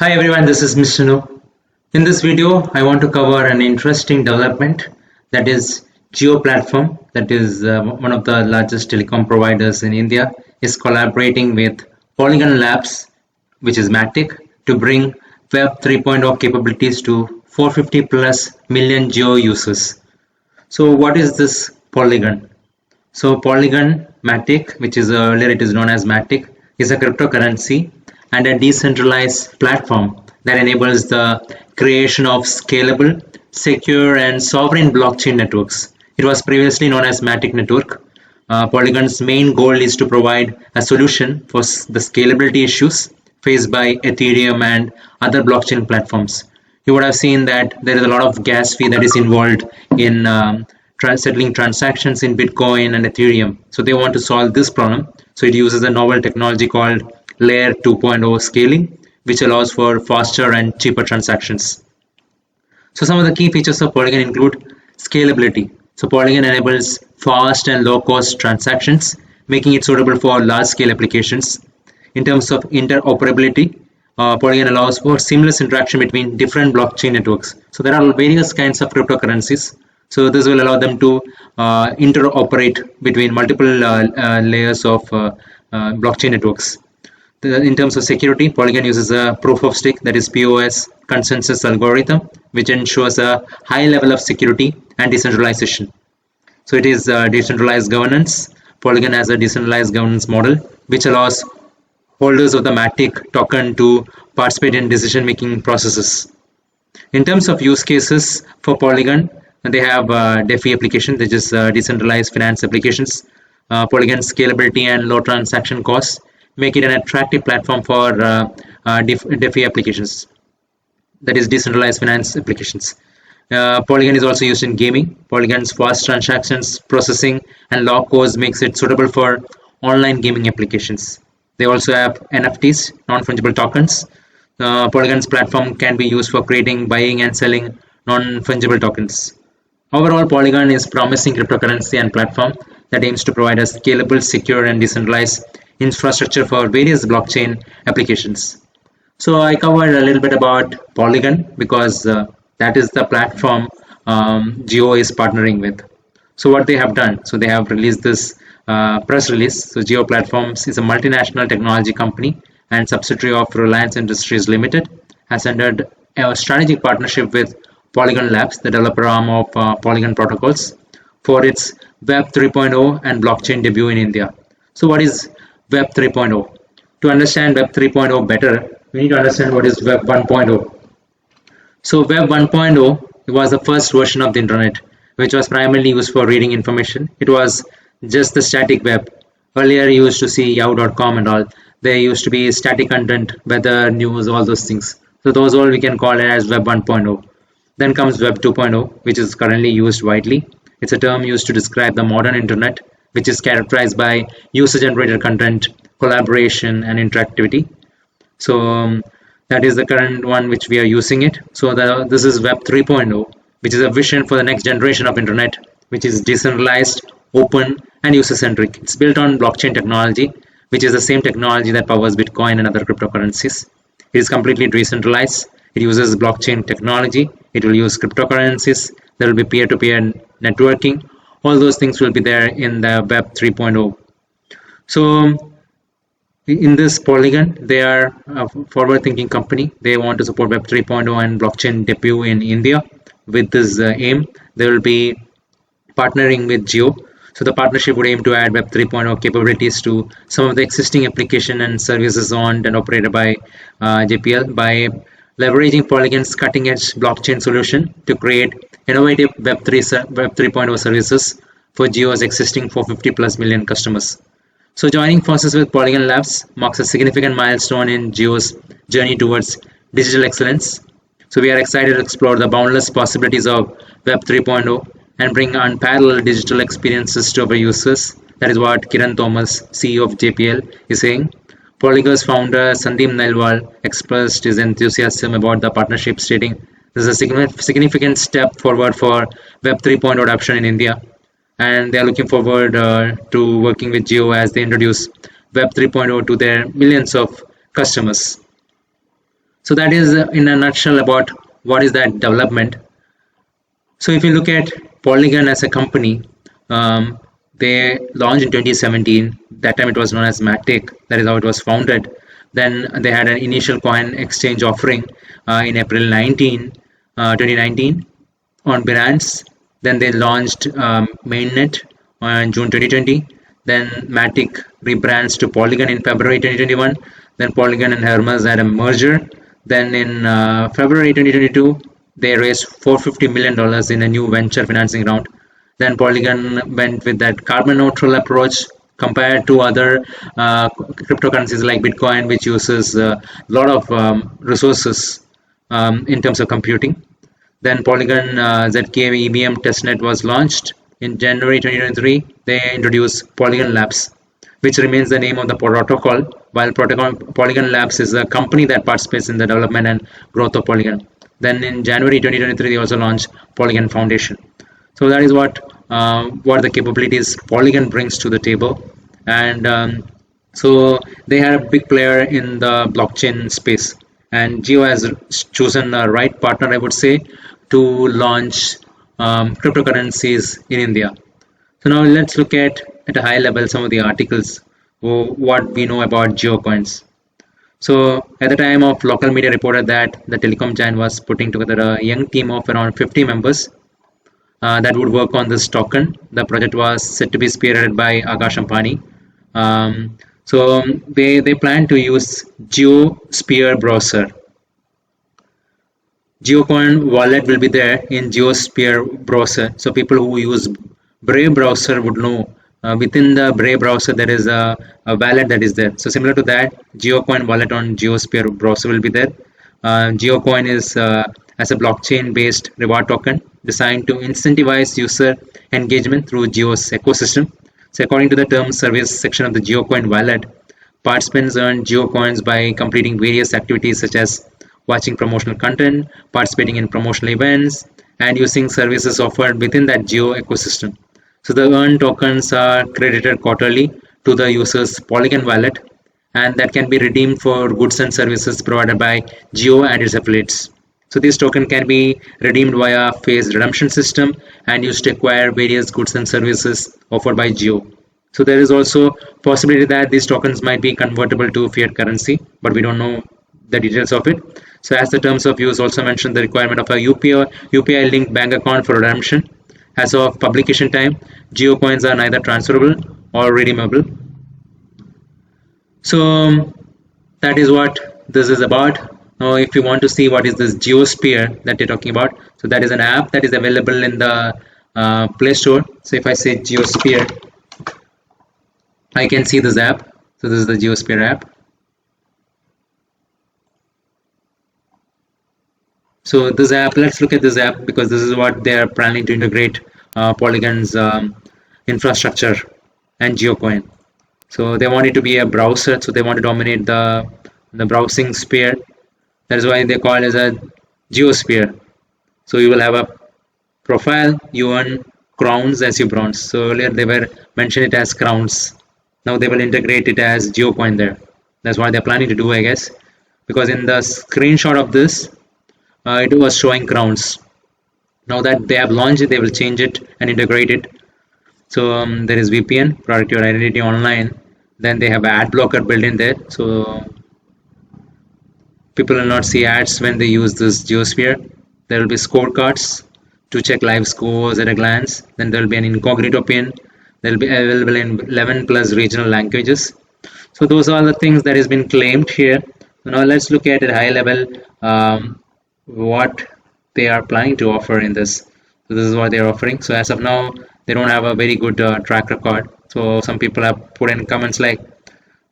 Hi everyone, this is Mr. Nu. In this video, I want to cover an interesting development that is Jio platform, that is one of the largest telecom providers in India, is collaborating with Polygon Labs, which is Matic, to bring Web 3.0 capabilities to 450 plus million Jio users. So what is this Polygon? So Polygon Matic, which is earlier it is known as Matic, is a cryptocurrency and a decentralized platform that enables the creation of scalable, secure, and sovereign blockchain networks. It was previously known as Matic Network. Polygon's main goal is to provide a solution for the scalability issues faced by Ethereum and other blockchain platforms. You would have seen that there is a lot of gas fee that is involved in settling transactions in Bitcoin and Ethereum. So they want to solve this problem. So it uses a novel technology called Layer 2.0 scaling, which allows for faster and cheaper transactions. So some of the key features of Polygon include scalability. So Polygon enables fast and low-cost transactions, making it suitable for large-scale applications. In terms of interoperability, Polygon allows for seamless interaction between different blockchain networks. So there are various kinds of cryptocurrencies. So this will allow them to interoperate between multiple layers of blockchain networks. In terms of security, Polygon uses a proof of stake, that is POS consensus algorithm, which ensures a high level of security and decentralization. So it is decentralized governance. Polygon has a decentralized governance model, which allows holders of the Matic token to participate in decision-making processes. In terms of use cases for Polygon, they have DeFi application, which is decentralized finance applications. Polygon scalability and low transaction costs make it an attractive platform for DeFi applications, that is decentralized finance applications. Polygon is also used in gaming. Polygon's fast transactions processing and low cost makes it suitable for online gaming applications. They also have NFTs, non-fungible tokens. Polygon's platform can be used for creating, buying, and selling non-fungible tokens. Overall, Polygon is a promising cryptocurrency and platform that aims to provide a scalable, secure, and decentralized infrastructure for various blockchain applications. So I covered a little bit about Polygon because that is the platform Jio is partnering with. So what they have done, so they have released this press release. So Jio Platforms is a multinational technology company and subsidiary of Reliance Industries Limited, has entered a strategic partnership with Polygon Labs, the developer arm of Polygon protocols, for its Web 3.0 and blockchain debut in India. So what is Web 3.0? To understand Web 3.0 better, we need to understand what is Web 1.0. So Web 1.0 was the first version of the internet, which was primarily used for reading information. It was just the static web. Earlier you used to see yahoo.com and all. There used to be static content, weather, news, all those things. So those all we can call it as Web 1.0. Then comes Web 2.0, which is currently used widely. It's a term used to describe the modern internet, which is characterized by user-generated content, collaboration, and interactivity. So that is the current one which we are using it. So this is Web 3.0, which is a vision for the next generation of internet, which is decentralized, open, and user-centric. It's built on blockchain technology, which is the same technology that powers Bitcoin and other cryptocurrencies. It is completely decentralized. It uses blockchain technology. It will use cryptocurrencies. There will be peer-to-peer networking. All those things will be there in the Web 3.0. So in this Polygon, they are a forward-thinking company. They want to support Web 3.0 and blockchain debut in India. With this aim, they will be partnering with Jio. So the partnership would aim to add Web 3.0 capabilities to some of the existing application and services owned and operated by JPL by leveraging Polygon's cutting-edge blockchain solution to create innovative Web 3.0 services for Jio's existing 450 plus million customers. So joining forces with Polygon Labs marks a significant milestone in Jio's journey towards digital excellence. So we are excited to explore the boundless possibilities of Web 3.0 and bring unparalleled digital experiences to our users. That is what Kiran Thomas, CEO of JPL, is saying. Polygon's founder Sandeep Nailwal expressed his enthusiasm about the partnership, stating, "This is a significant step forward for Web 3.0 adoption in India, and they are looking forward to working with Jio as they introduce Web 3.0 to their millions of customers." So that is in a nutshell about what is that development. So if you look at Polygon as a company, they launched in 2017. That time it was known as Matic. That is how it was founded. Then they had an initial coin exchange offering in April 2019 on Binance. Then they launched Mainnet on June 2020. Then Matic rebrands to Polygon in February 2021. Then Polygon and Hermes had a merger. Then in February 2022, they raised $450 million in a new venture financing round. Then Polygon went with that carbon neutral approach compared to other cryptocurrencies like Bitcoin, which uses a lot of resources in terms of computing. Then Polygon ZK EVM testnet was launched in January 2023. They introduced Polygon Labs, which remains the name of the protocol, while Polygon Labs is a company that participates in the development and growth of Polygon. Then in January 2023, they also launched Polygon Foundation. So that is what the capabilities Polygon brings to the table. And so they are a big player in the blockchain space. And Jio has chosen the right partner, I would say, to launch cryptocurrencies in India. So now let's look at a high level some of the articles, what we know about Jiocoins. So at the time of local media reported that the telecom giant was putting together a young team of around 50 members that would work on this token. The project was said to be spearheaded by Akash Ambani. So they plan to use GeoSphere browser. Jiocoin wallet will be there in GeoSphere browser. So people who use Brave browser would know within the Brave browser there is a wallet that is there. So similar to that, Jiocoin wallet on GeoSphere browser will be there. Jiocoin is as a blockchain-based reward token designed to incentivize user engagement through Geo's ecosystem. So according to the terms service section of the Jiocoin wallet, participants earn Jiocoins by completing various activities such as watching promotional content, participating in promotional events, and using services offered within that Geo ecosystem. So the earned tokens are credited quarterly to the user's Polygon wallet, and that can be redeemed for goods and services provided by Geo and its affiliates. So this token can be redeemed via phased redemption system and used to acquire various goods and services offered by Geo. So there is also possibility that these tokens might be convertible to fiat currency, but we don't know the details of it. So as the terms of use also mentioned the requirement of a UPI linked bank account for redemption. As of publication time, Jiocoins are neither transferable or redeemable. So that is what this is about. Now if you want to see what is this GeoSphere that you're talking about, so that is an app that is available in the Play Store. So if I say GeoSphere, I can see this app. So this is the GeoSphere app. So this app, let's look at this app because this is what they are planning to integrate Polygon's infrastructure and Jiocoin. So they want it to be a browser, so they want to dominate the browsing sphere. That is why they call it as a geosphere. So you will have a profile, you earn crowns as you browse. So earlier they were mentioned it as crowns. Now they will integrate it as Jiocoin there. That's what they're planning to do, I guess. Because in the screenshot of this, it was showing crowns. Now that they have launched it, they will change it and integrate it. So there is VPN, protect your identity online. Then they have ad blocker built in there. So people will not see ads when they use this Geosphere. There will be scorecards to check live scores at a glance. Then there will be an incognito pin. They will be available in 11 plus regional languages. So those are the things that has been claimed here. Now let's look at a high level what they are planning to offer in this. So this is what they are offering. So as of now, they don't have a very good track record. So some people have put in comments like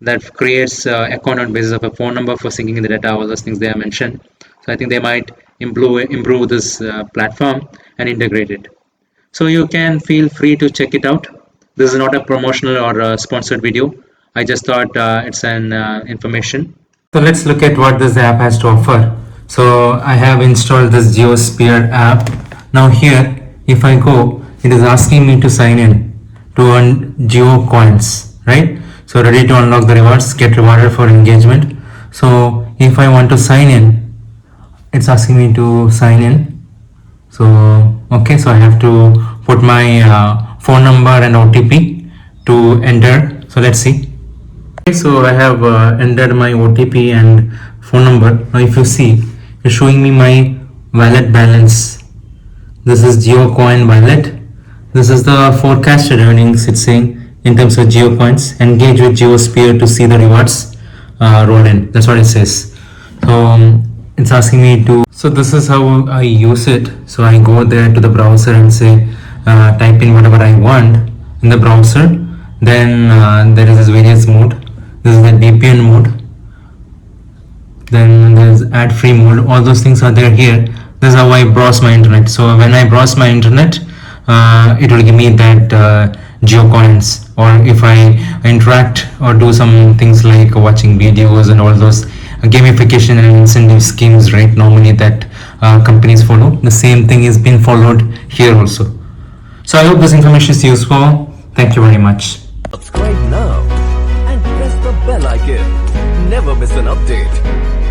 that creates account on basis of a phone number for syncing the data, all those things they have mentioned. So I think they might improve this platform and integrate it. So you can feel free to check it out. This is not a promotional or a sponsored video. I just thought it's an information. So let's look at what this app has to offer. So I have installed this GeoSphere app. Now here, if I go, it is asking me to sign in to earn Geo coins, right? So ready to unlock the rewards, get rewarded for engagement. So if I want to sign in, it's asking me to sign in. So okay, so I have to put my phone number and OTP to enter. So let's see. Okay, so I have entered my OTP and phone number. Now if you see, it's showing me my wallet balance. This is JioCoin wallet. This is the forecasted earnings. It's saying in terms of JioCoins. Engage with JioSphere to see the rewards roll in. That's what it says. So it's asking me to. So this is how I use it. So I go there to the browser and say type in whatever I want in the browser. Then there is this various mode. This is the VPN mode. Then there's ad free mode. All those things are there here. This is how I browse my internet. So when I browse my internet, it will give me that JioCoins. Or if I interact or do some things like watching videos and all those gamification and incentive schemes, right, normally that companies follow, the same thing is being followed here also. So I hope this information is useful. Thank you very much. Subscribe now and press the bell icon. Never miss an update.